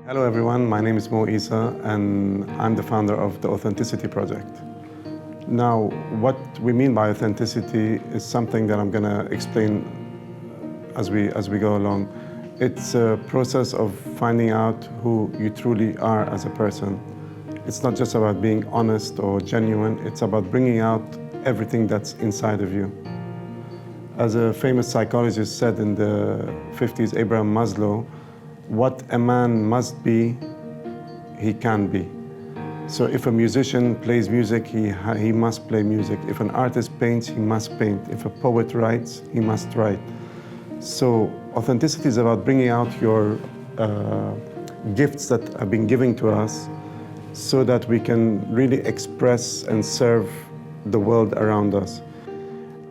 Hello everyone, my name is Mo Isa and I'm the founder of the Authenticity Project. Now, what we mean by authenticity is something that I'm going to explain as we go along. It's a process of finding out who you truly are as a person. It's not just about being honest or genuine, it's about bringing out everything that's inside of you. As a famous psychologist said in the 50s, Abraham Maslow, what a man must be, he can be. So if a musician plays music, he must play music. If an artist paints, he must paint. If a poet writes, he must write. So authenticity is about bringing out your gifts that have been given to us so that we can really express and serve the world around us.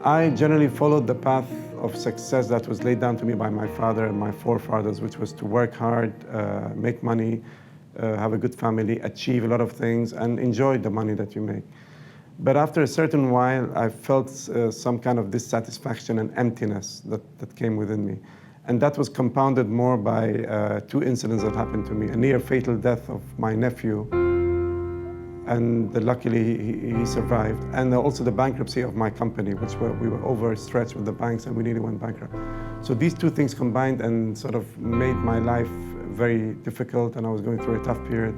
I generally followed the path of success that was laid down to me by my father and my forefathers, which was to work hard, make money, have a good family, achieve a lot of things, and enjoy the money that you make. But after a certain while, I felt some kind of dissatisfaction and emptiness that came within me. And that was compounded more by two incidents that happened to me. A near fatal death of my nephew, and luckily he survived. And also the bankruptcy of my company, we were overstretched with the banks and we nearly went bankrupt. So these two things combined and sort of made my life very difficult, and I was going through a tough period,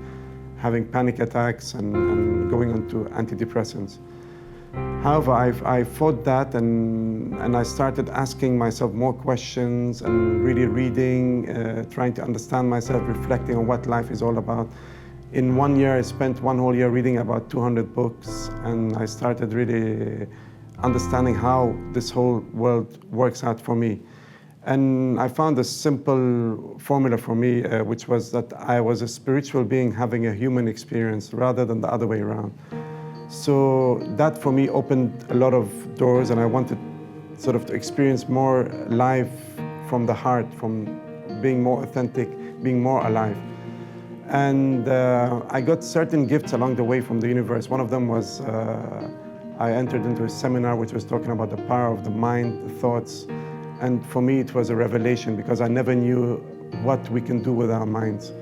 having panic attacks and going on to antidepressants. However, I fought that and I started asking myself more questions and really reading, trying to understand myself, reflecting on what life is all about. In 1 year, I spent one whole year reading about 200 books, and I started really understanding how this whole world works out for me. And I found a simple formula for me, which was that I was a spiritual being having a human experience rather than the other way around. So that for me opened a lot of doors, and I wanted sort of to experience more life from the heart, from being more authentic, being more alive. And I got certain gifts along the way from the universe. One of them was I entered into a seminar which was talking about the power of the mind, the thoughts. And for me, it was a revelation because I never knew what we can do with our minds.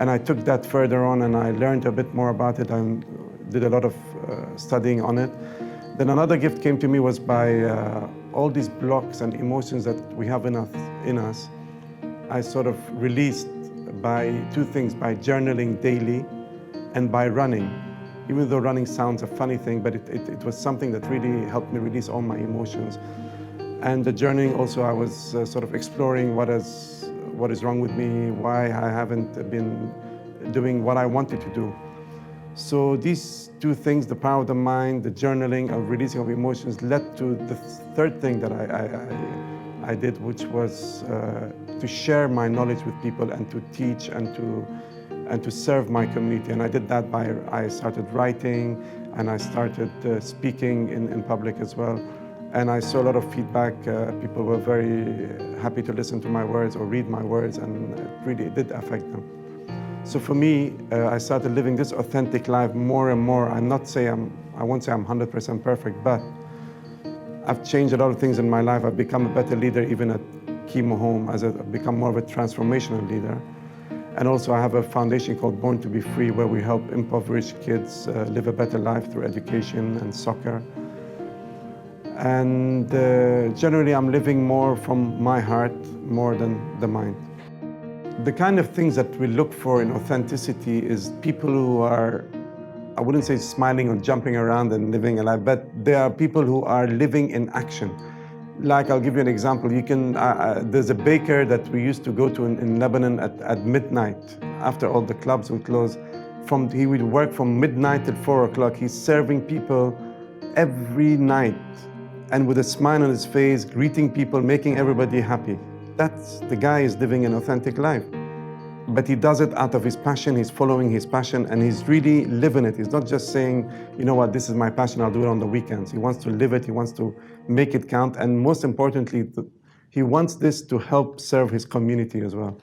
And I took that further on and I learned a bit more about it and did a lot of studying on it. Then another gift came to me was by all these blocks and emotions that we have in us. I sort of released by two things, by journaling daily and by running. Even though running sounds a funny thing, but it was something that really helped me release all my emotions. And the journaling also, I was sort of exploring what is wrong with me, why I haven't been doing what I wanted to do. So these two things, the power of the mind, the journaling, of releasing of emotions, led to the third thing that I did, which was to share my knowledge with people and to teach and to serve my community. And I did that by, I started writing and I started speaking in public as well. And I saw a lot of feedback. People were very happy to listen to my words or read my words, and it really did affect them. So for me, I started living this authentic life more and more. I won't say I'm 100% perfect, but I've changed a lot of things in my life. I've become a better leader even at Chemo Home, I've become more of a transformational leader. And also I have a foundation called Born to be Free, where we help impoverished kids live a better life through education and soccer. And generally I'm living more from my heart more than the mind. The kind of things that we look for in authenticity is people who are, I wouldn't say smiling or jumping around and living a life, but they are people who are living in action. Like, I'll give you an example. There's a baker that we used to go to in Lebanon at midnight, after all the clubs would close. He would work from midnight till 4 o'clock. He's serving people every night, and with a smile on his face, greeting people, making everybody happy. The guy is living an authentic life. But he does it out of his passion, he's following his passion, and he's really living it. He's not just saying, you know what, this is my passion, I'll do it on the weekends. He wants to live it, he wants to make it count, and most importantly, he wants this to help serve his community as well.